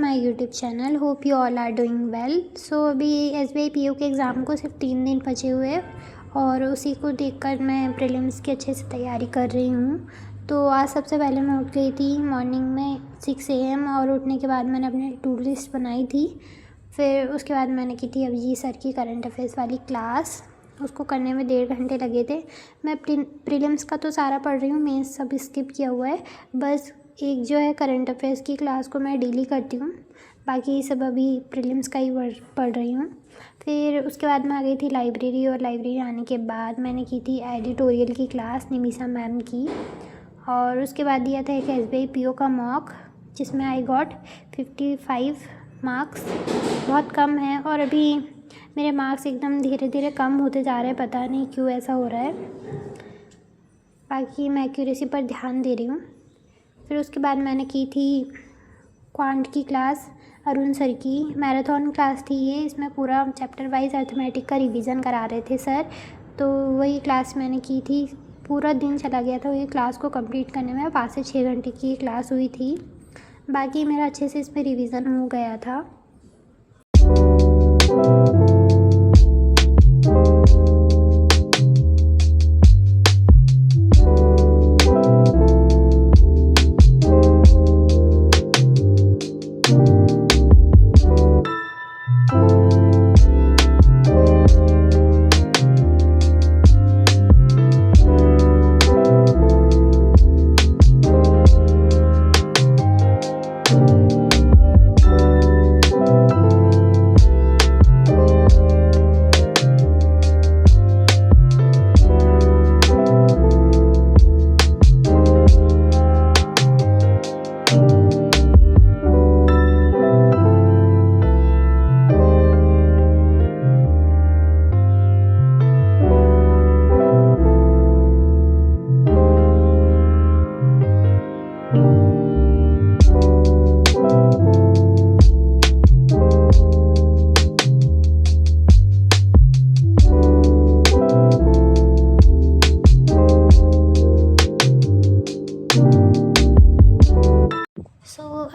My YouTube channel. Hope you all are doing well. So अभी SBI PO के exam को सिर्फ 3 दिन बचे हुए हैं और उसी को देखकर मैं प्रीलिम्स की अच्छे से तैयारी कर रही हूँ। तो आज सबसे पहले मैं उठ गई थी मॉर्निंग में 6 AM और उठने के बाद मैंने अपनी टू लिस्ट बनाई थी। फिर उसके बाद मैंने की थी अभिजीत सर की करंट अफेयर्स वाली क्लास। उसको करने में 1.5 घंटे लगे थे। मैं प्रीलिम्स का तो सारा पढ़ रही हूँ, मेंस सब स्किप किया हुआ है। बस एक जो है करंट अफेयर्स की क्लास को मैं डेली करती हूँ, बाकी सब अभी प्रीलिम्स का ही पढ़ रही हूँ। फिर उसके बाद मैं आ गई थी लाइब्रेरी और लाइब्रेरी आने के बाद मैंने की थी एडिटोरियल की क्लास निमिषा मैम की। और उसके बाद दिया था एक एसबीआई पीओ का मॉक जिसमें आई गॉट 55 मार्क्स। बहुत कम है और अभी मेरे मार्क्स एकदम धीरे धीरे कम होते जा रहे हैं, पता नहीं क्यों ऐसा हो रहा है। बाकी मैं एक्यूरेसी पर ध्यान दे रही हूँ। फिर उसके बाद मैंने की थी क्वांट की क्लास अरुण सर की। मैराथन क्लास थी ये, इसमें पूरा चैप्टर वाइज अर्थमेटिक का रिवीजन करा रहे थे सर। तो वही क्लास मैंने की थी, पूरा दिन चला गया था ये क्लास को कंप्लीट करने में। 5 से 6 घंटे की क्लास हुई थी। बाकी मेरा अच्छे से इसमें रिवीजन हो गया था।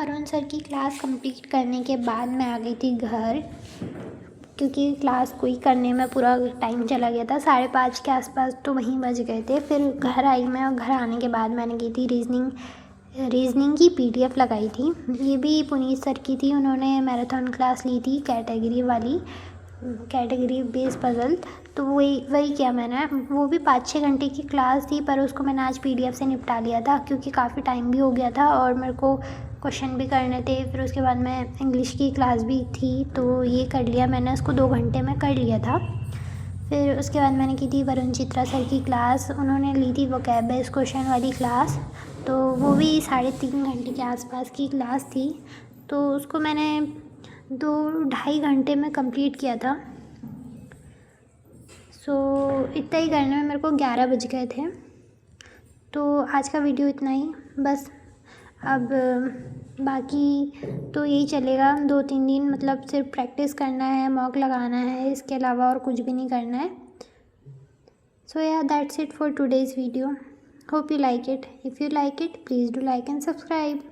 अरुण सर की क्लास कंप्लीट करने के बाद मैं आ गई थी घर, क्योंकि क्लास को ही करने में पूरा टाइम चला गया था। 5:30 के आसपास तो वहीं बज गए थे। फिर घर आई मैं और घर आने के बाद मैंने की थी रीजनिंग की PDF लगाई थी। ये भी पुनीत सर की थी, उन्होंने मैराथन क्लास ली थी कैटेगरी वाली, कैटेगरी बेस्ड पज़ल। तो वही किया मैंने। वो भी 5-6 घंटे की क्लास थी, पर उसको मैंने आज PDF से निपटा लिया था क्योंकि काफ़ी टाइम भी हो गया था और मेरे को क्वेश्चन भी करने थे। फिर उसके बाद मैं इंग्लिश की क्लास भी थी, तो ये कर लिया मैंने, उसको 2 घंटे में कर लिया था। फिर उसके बाद मैंने की थी वरुण चित्रा सर की क्लास, उन्होंने ली थी वोकैब बेस्ड क्वेश्चन वाली क्लास। तो वो भी 3.5 घंटे के आसपास की क्लास थी, तो उसको मैंने 2-2.5 घंटे में कंप्लीट किया था। सो इतना ही करने में मेरे को 11 बज गए थे। तो आज का वीडियो इतना ही बस। अब बाकी तो यही चलेगा 2-3 दिन, मतलब सिर्फ प्रैक्टिस करना है, मॉक लगाना है, इसके अलावा और कुछ भी नहीं करना है। सो या that's it for today's video. Hope you like it. If you like it please do like and subscribe.